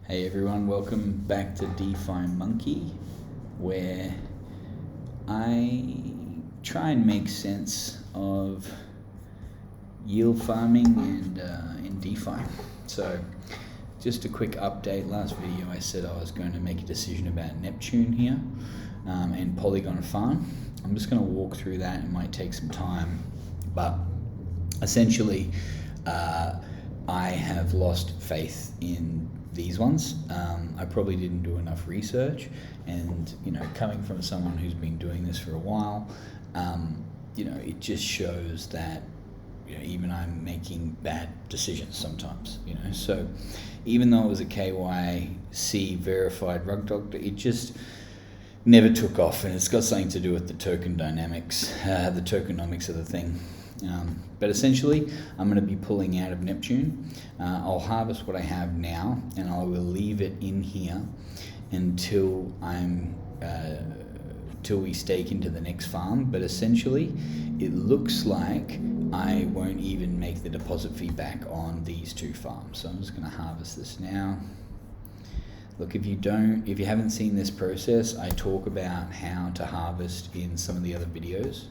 Hey everyone, welcome back to DeFi Monkey, where I try and make sense of yield farming and in DeFi. So just a quick update. Last video I said I was going to make a decision about Neptune here and Polygon Farm. I'm just going to walk through that. It might take some time, but essentially I have lost faith in these ones. I probably didn't do enough research, and coming from someone who's been doing this for a while, it just shows that even I'm making bad decisions sometimes. So even though it was a KYC verified rug doctor, it just never took off, and it's got something to do with the token dynamics, the tokenomics of the thing. But essentially, I'm going to be pulling out of Neptune. I'll harvest what I have now, and I will leave it in here until till we stake into the next farm. But essentially, it looks like I won't even make the deposit fee back on these two farms. So I'm just going to harvest this now. Look, if you haven't seen this process, I talk about how to harvest in some of the other videos.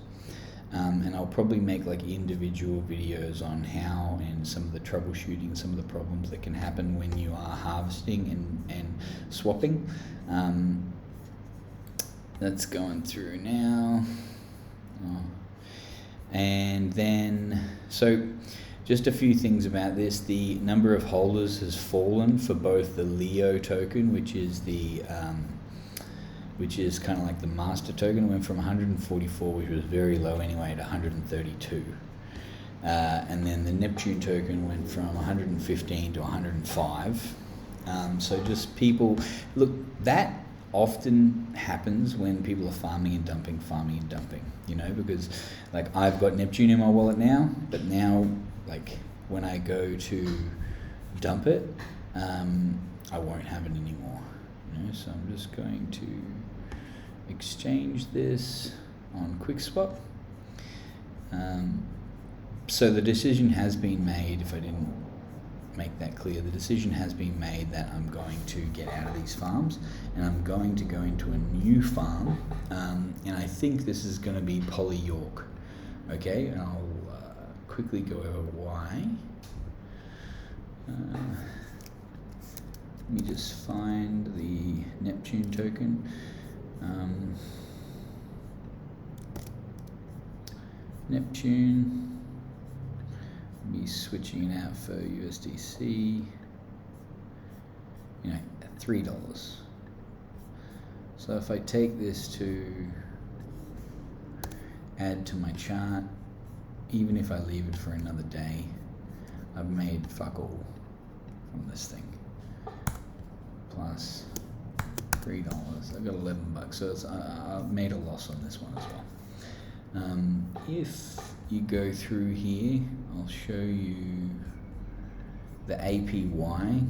And I'll probably make like individual videos on how and some of the troubleshooting, some of the problems that can happen when you are harvesting and swapping. That's going through now. And then, so just a few things about this. The number of holders has fallen for both the Leo token, which is kind of like the master token. It went from 144, which was very low anyway, to 132. And then the Neptune token went from 115 to 105. So just people, look, that often happens when people are farming and dumping, because like I've got Neptune in my wallet now, but now like when I go to dump it, I won't have it anymore. So I'm just going to exchange this on QuickSwap. So the decision has been made, if I didn't make that clear, the decision has been made that I'm going to get out of these farms and I'm going to go into a new farm, and I think this is going to be Poly York. Okay, and I'll quickly go over why. Let me just find the Neptune token. Neptune, be switching it out for USDC, at $3. So if I take this to add to my chart, even if I leave it for another day, I've made fuck all from this thing. Plus $3, I've got $11, so I've made a loss on this one as well. If you go through here, I'll show you the APY,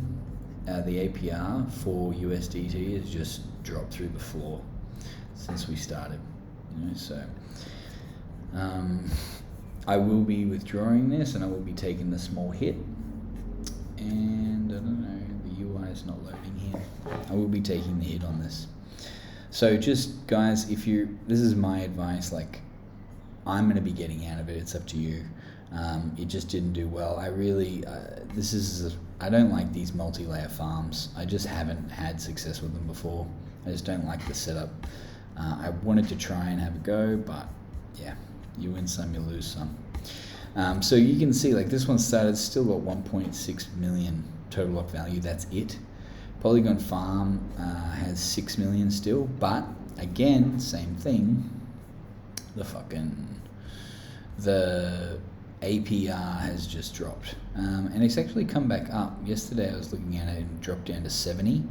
the APR for USDT has just dropped through the floor since we started. So I will be withdrawing this, and I will be taking the small hit. And I don't know, the UI is not loading here. I will be taking the hit on this. So just guys, this is my advice, like I'm going to be getting out of it. It's up to you. It just didn't do well. I really, I don't like these multi-layer farms. I just haven't had success with them before. I just don't like the setup. I wanted to try and have a go, but yeah, you win some, you lose some. So you can see like this one started, still got 1.6 million total lock value. That's it. Polygon Farm has 6 million still, but again, same thing. The APR has just dropped, and it's actually come back up. Yesterday I was looking at it and dropped down to 70,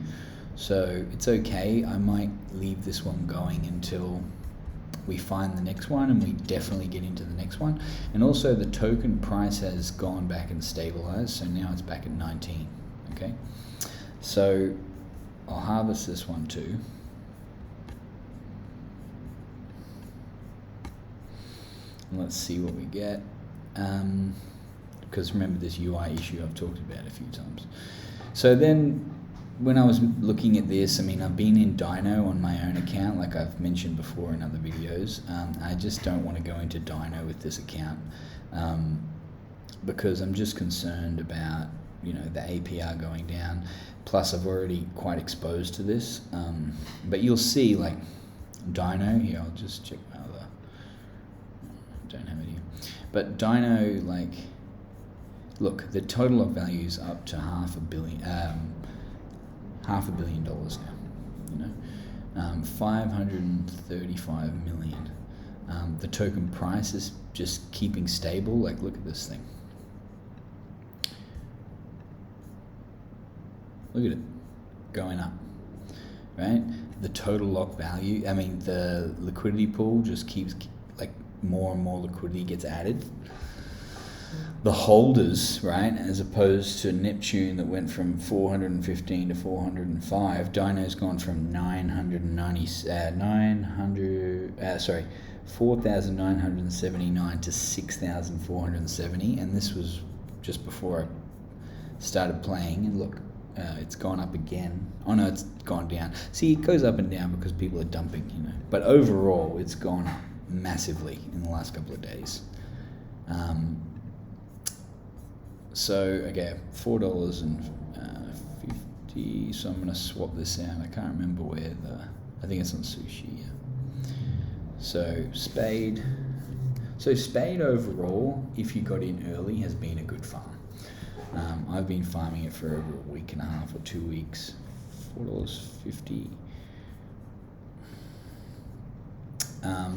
so it's okay. I might leave this one going until we find the next one, and we definitely get into the next one. And also the token price has gone back and stabilized, so now it's back at 19. Okay, so I'll harvest this one too. Let's see what we get, because remember this UI issue I've talked about a few times. So then when I was looking at this, I mean, I've been in Dino on my own account, like I've mentioned before in other videos. I just don't want to go into Dino with this account because I'm just concerned about, you know, the APR going down. Plus, I've already quite exposed to this. But you'll see, like, Dino, here, I'll just check my other, don't have it here. But Dino, like, look, the total lock value is up to $500 million now, you know, 535 million. The token price is just keeping stable. Like, look at this thing. Look at it going up, right? The total lock value, I mean, the liquidity pool just keeps, like, more and more liquidity gets added. The holders, right, as opposed to Neptune that went from 415 to 405, Dino's gone from 4,979 to 6,470, and this was just before I started playing, and look, it's gone up again. Oh no, it's gone down. See, it goes up and down because people are dumping, you know, but overall it's gone up massively in the last couple of days. So, okay, $4.50, so I'm going to swap this out. I can't remember where I think it's on Sushi, yeah. So, Spade. So, Spade overall, if you got in early, has been a good farm. I've been farming it for over a week and a half or 2 weeks. $4.50.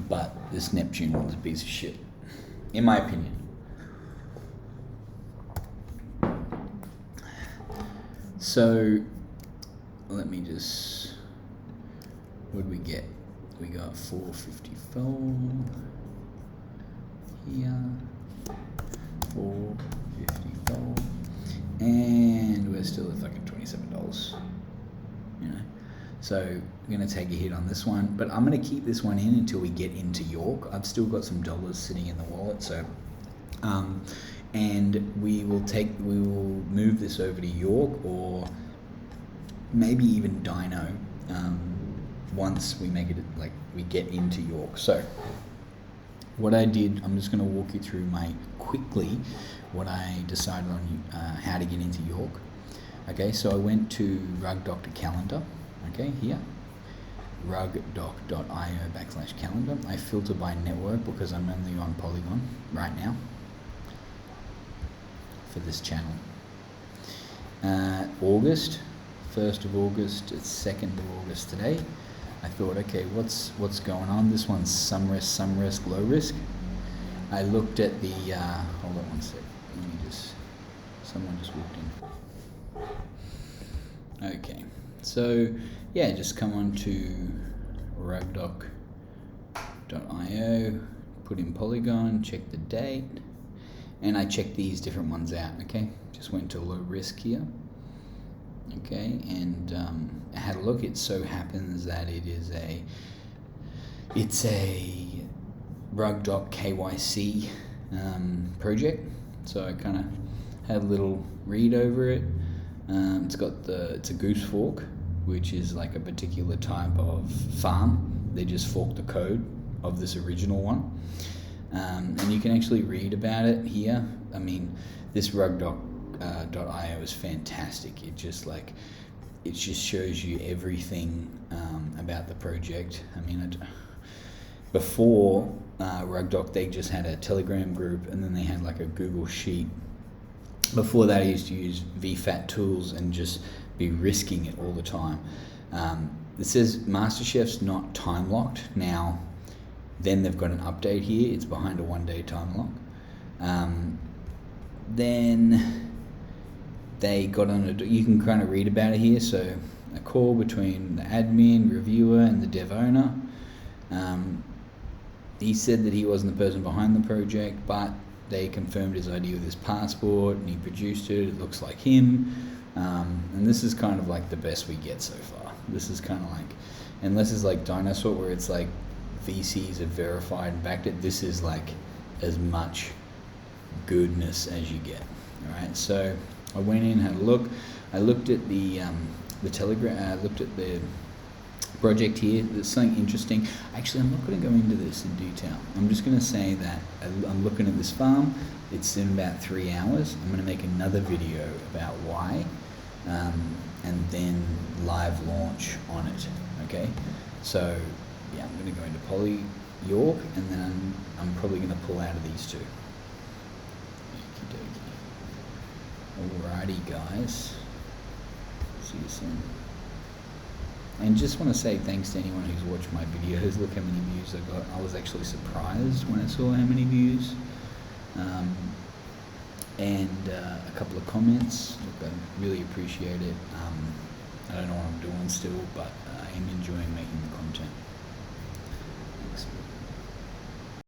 But this Neptune one's a piece of shit, in my opinion. So, let me just, what did we get? We got 454 here, 454, and we're still at fucking $27, you know. So, we're going to take a hit on this one, but I'm going to keep this one in until we get into York. I've still got some dollars sitting in the wallet, so, and we will move this over to York, or maybe even Dino, once we make it, like, we get into York. So what I did, I'm just going to walk you through quickly what I decided on how to get into York. Okay, so I went to Rug Doctor Calendar, okay, here, rugdoc.io/calendar. I filter by network because I'm only on Polygon right now for this channel. August, 1st of August, it's 2nd of August today. I thought, okay, what's going on? This one's some risk, low risk. I looked at the, hold on one sec, someone just walked in. Okay, so yeah, just come on to rugdoc.io, put in Polygon, check the date, and I checked these different ones out, okay? Just went to low risk here, okay, and I had a look. It so happens that it's a RugDoc KYC project, so I kind of had a little read over it. It's a goose fork, which is like a particular type of farm. They just forked the code of this original one. And you can actually read about it here. I mean, this rugdoc.io is fantastic. It just shows you everything about the project. I mean, before RugDoc, they just had a Telegram group, and then they had like a Google Sheet. Before that, I used to use VFAT tools and just be risking it all the time. It says MasterChef's not time locked now. Then they've got an update here. It's behind a 1-day time lock. Then they got on you can kind of read about it here. So a call between the admin, reviewer, and the dev owner. He said that he wasn't the person behind the project, but they confirmed his ID with his passport, and he produced it. It looks like him. And this is kind of like the best we get so far. This is kind of like, unless it's like Dinosaur, where it's like VCs have verified and backed it, this is like as much goodness as you get. All right, so I went in, had a look. I looked at the the Telegram. Looked at the project here. There's something interesting. Actually, I'm not going to go into this in detail. I'm just going to say that I'm looking at this farm. It's in about 3 hours. I'm going to make another video about why, and then live launch on it. Okay, so yeah, I'm going to go into Poly York, and then I'm probably going to pull out of these two. Alrighty, guys. See you soon. And just want to say thanks to anyone who's watched my videos. Look how many views I got. I was actually surprised when I saw how many views. And a couple of comments. Look, I really appreciate it. I don't know what I'm doing still, but I am enjoying making the content. Thanks.